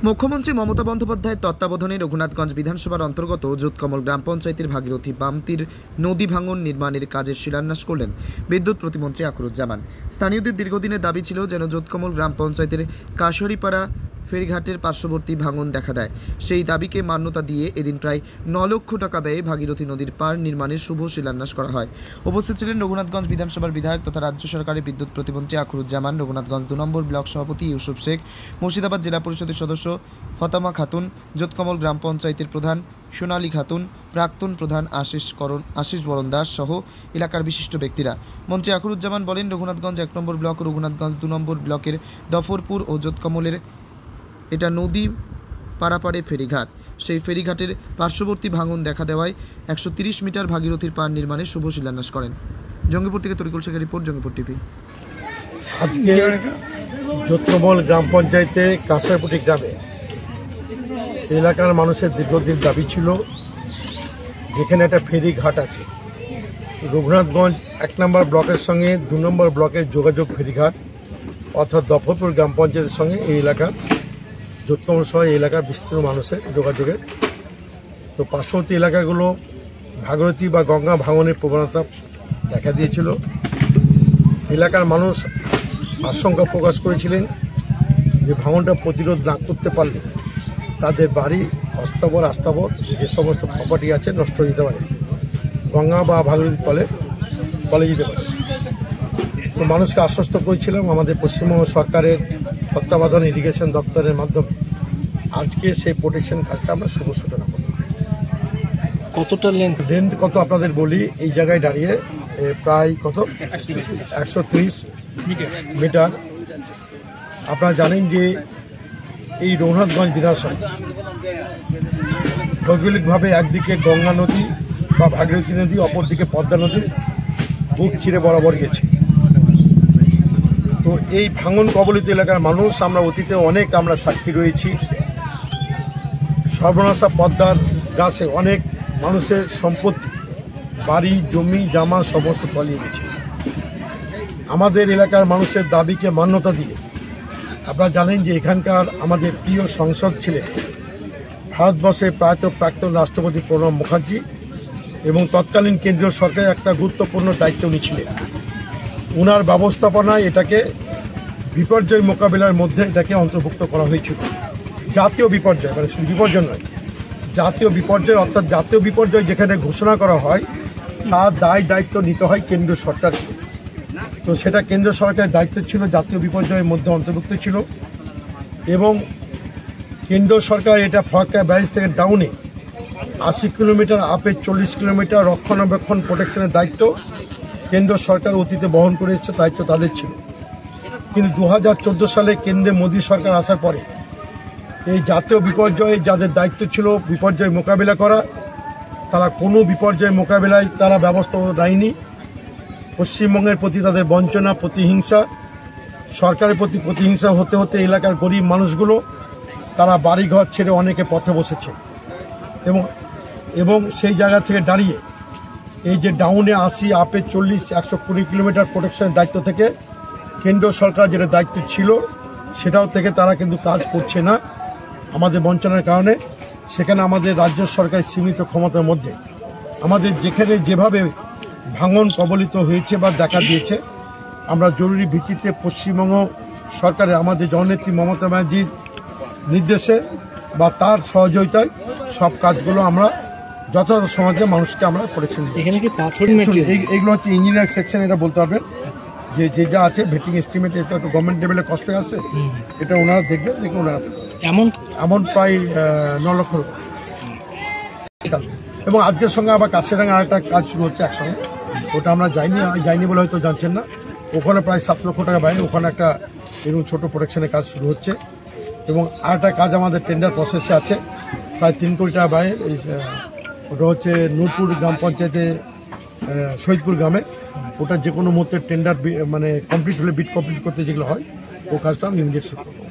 মুখ্যমন্ত্রী মমতা বন্দ্যোপাধ্যায়ের তত্ত্বাবধানে রঘুনাথগঞ্জ বিধানসভার অন্তর্গত যোতকমল গ্রাম পঞ্চায়েতের ভাগীরথী বামতির নদী ভাঙন নির্মাণের কাজের শিলান্যাস করলেন বিদ্যুৎ প্রতিমন্ত্রী আখরুজ্জামান। স্থানীয়দের দীর্ঘদিনের দাবি ছিল যেন যোতকমল গ্রাম পঞ্চায়েতের কাশারিপাড়া ফেরিঘাটের পার্শ্ববর্তী ভাঙন দেখা দেয়। সেই দাবিকে মান্যতা দিয়ে এদিন প্রায় 9 লক্ষ টাকা ব্যয়ে ভাগীরথী নদীর পার নির্মাণের শুভ শিলান্যাস করা হয়। উপস্থিত ছিলেন রঘুনাথগঞ্জ বিধানসভার বিধায়ক তথা রাজ্য সরকারের বিদ্যুৎ প্রতিমন্ত্রী আখরুজ্জামান, রঘুনাথগঞ্জ 2 নম্বর ব্লক সভাপতি ইউসুফ শেখ, মুর্শিদাবাদ জেলা পরিষদের সদস্য ফতামা খাতুন, যোতকমল গ্রাম পঞ্চায়েতের প্রধান সোনালী খাতুন, প্রাক্তন প্রধান আশিস বরণ দাস সহ এলাকার বিশিষ্ট ব্যক্তিরা। মন্ত্রী আখরুজ্জামান বলেন, রঘুনাথগঞ্জ 1 নম্বর ব্লক ও রঘুনাথগঞ্জ 2 নম্বর ব্লকের দফরপুর ও যোতকমলের এটা নদী পারাপারে ফেরিঘাট। সেই ফেরিঘাটের পার্শ্ববর্তী ভাঙন দেখা দেওয়ায় 130 মিটার ভাগীরথীর পার নির্মাণে শুভ শিলান্যাস করেন। জঙ্গিপুর থেকে তরিকুল শেখের রিপোর্ট, জঙ্গিপুর টিভি। আজকে যোতকমল গ্রাম পঞ্চায়েতে কাঁসারপুটি গ্রামে এলাকার মানুষের দীর্ঘদিন দাবি ছিল যেখানে একটা ফেরিঘাট আছে। রঘুনাথগঞ্জ 1 নম্বর ব্লকের সঙ্গে 2 নম্বর ব্লকের যোগাযোগ ফেরিঘাট অর্থাৎ দফরপুর গ্রাম পঞ্চায়েতের সঙ্গে এই এলাকার যোতকমল সহ এই এলাকার বিস্তীর্ণ মানুষের যোগাযোগের। তো পার্শ্ববর্তী এলাকাগুলো ভাগীরথী বা গঙ্গা ভাঙনের প্রবণতা দেখা দিয়েছিল। এলাকার মানুষ আশঙ্কা প্রকাশ করেছিলেন যে ভাঙনটা প্রতিরোধ না করতে পারলে তাদের বাড়ি অস্থাবর যে সমস্ত প্রপার্টি আছে নষ্ট হয়ে যেতে পারে, গঙ্গা বা ভাগীরথীর তলে যেতে পারে। তো মানুষকে আশ্বস্ত করেছিলাম আমাদের পশ্চিমবঙ্গ সরকারের তত্ত্বাবধানে ইরিগেশন দপ্তরের মাধ্যমে আজকে সেই প্রোটেকশন কাজটা আমরা শুভ সূচনা করব। কতটা লেন্থ কত আপনাদের বলি, এই জায়গায় দাঁড়িয়ে প্রায় 130 মিটার। আপনারা জানেন যে এই রঘুনাথগঞ্জ বিধানসভা ভৌগোলিকভাবে একদিকে গঙ্গা নদী বা ভাগীরথী নদী, অপরদিকে পদ্মা নদীর বুক চিরে বরাবর গেছে। তো এই ভাঙন কবলিত এলাকার মানুষ আমরা অতীতে অনেক সাক্ষী রয়েছি। সর্বনাশা পদ্মার গাছে অনেক মানুষের সম্পত্তি, বাড়ি, জমি, জামা সমস্ত তলিয়ে গেছে। আমাদের এলাকার মানুষের দাবিকে মান্যতা দিয়ে আপনারা জানেন যে এখানকার আমাদের প্রিয় সংসদ ছিলেন ভারতবর্ষের প্রাক্তন রাষ্ট্রপতি প্রণব মুখার্জি এবং তৎকালীন কেন্দ্রীয় সরকারের একটা গুরুত্বপূর্ণ দায়িত্ব নিয়েছিলেন। ওনার ব্যবস্থাপনায় এটাকে বিপর্যয় মোকাবিলার মধ্যে এটাকে অন্তর্ভুক্ত করা হয়েছিল। জাতীয় বিপর্যয়, মানে শুধু বিপর্যয় নয়, জাতীয় বিপর্যয়, অর্থাৎ জাতীয় বিপর্যয় যেখানে ঘোষণা করা হয় তার দায়িত্ব নিতে হয় কেন্দ্রীয় সরকারকে। তো সেটা কেন্দ্র সরকারের দায়িত্ব ছিল, জাতীয় বিপর্যয়ের মধ্যে অন্তর্ভুক্ত ছিল। এবং কেন্দ্র সরকার এটা ফরাক্কা ব্যারেজ থেকে ডাউনে 80 কিলোমিটার, আপে 40 কিলোমিটার রক্ষণাবেক্ষণ প্রোটেকশনের দায়িত্ব কেন্দ্র সরকার অতীতে বহন করে এসেছে, দায়িত্ব তাদের ছিল। কিন্তু 2014 সালে কেন্দ্রে মোদী সরকার আসার পরে এই জাতীয় বিপর্যয়ে যাদের দায়িত্ব ছিল বিপর্যয় মোকাবিলা করা, তারা কোনো বিপর্যয় মোকাবিলায় তারা ব্যবস্থা নেয়নি। পশ্চিমবঙ্গের প্রতি তাদের বঞ্চনা, প্রতিহিংসা, সরকারের প্রতি প্রতিহিংসা হতে হতে এলাকার গরিব মানুষগুলো তারা বাড়িঘর ছেড়ে অনেকে পথে বসেছে। এবং সেই জায়গা থেকে দাঁড়িয়ে এই যে ডাউনে 80, আপে 40, 120 কিলোমিটার প্রোটেকশনের দায়িত্ব থেকে কেন্দ্র সরকার যেটা দায়িত্ব ছিল সেটাও থেকে তারা কিন্তু কাজ করছে না আমাদের বঞ্চনার কারণে। সেখানে আমাদের রাজ্য সরকারের সীমিত ক্ষমতার মধ্যে আমাদের যেখানে যেভাবে ভাঙন কবলিত হয়েছে বা দেখা দিয়েছে, আমরা জরুরি ভিত্তিতে পশ্চিমবঙ্গ সরকারের আমাদের জননেত্রী মমতা ব্যানার্জির নির্দেশে বা তার সহযোগিতায় সব কাজগুলো আমরা যথাযথ সমাজে মানুষকে আমরা করেছি। এখানে কি পাথর এইগুলো হচ্ছে ইঞ্জিনিয়ার সেকশন, এটা বলতে পারবেন যে যা আছে ভেটিং এস্টিমেট, এটা একটু গভর্নমেন্ট লেভেলে কষ্ট আছে, এটা ওনারা দেখবেন। ওনারা এমন প্রায় 9 লক্ষ। এবং আজকের সঙ্গে আবার কাশিরাঙ্গা আরেকটা কাজ শুরু হচ্ছে একসঙ্গে, ওটা আমরা যাইনি বলে হয়তো জানছেন না। ওখানে প্রায় 7 লক্ষ টাকা ব্যয়, ওখানে একটা এরকম ছোটো প্রোটেকশনের কাজ শুরু হচ্ছে। এবং আরেকটা কাজ আমাদের টেন্ডার প্রসেসে আছে প্রায় 3 কোটি টাকা ব্যয়ের, ওটা হচ্ছে নূরপুর গ্রাম পঞ্চায়েতে শহীদপুর গ্রামে। ওটা যে কোনো মুহূর্তে টেন্ডার মানে কমপ্লিট হলে বিড কমপ্লিট করতে যেগুলো হয় ও কাজটা আমি ইমিডিয়েট শুরু করবো।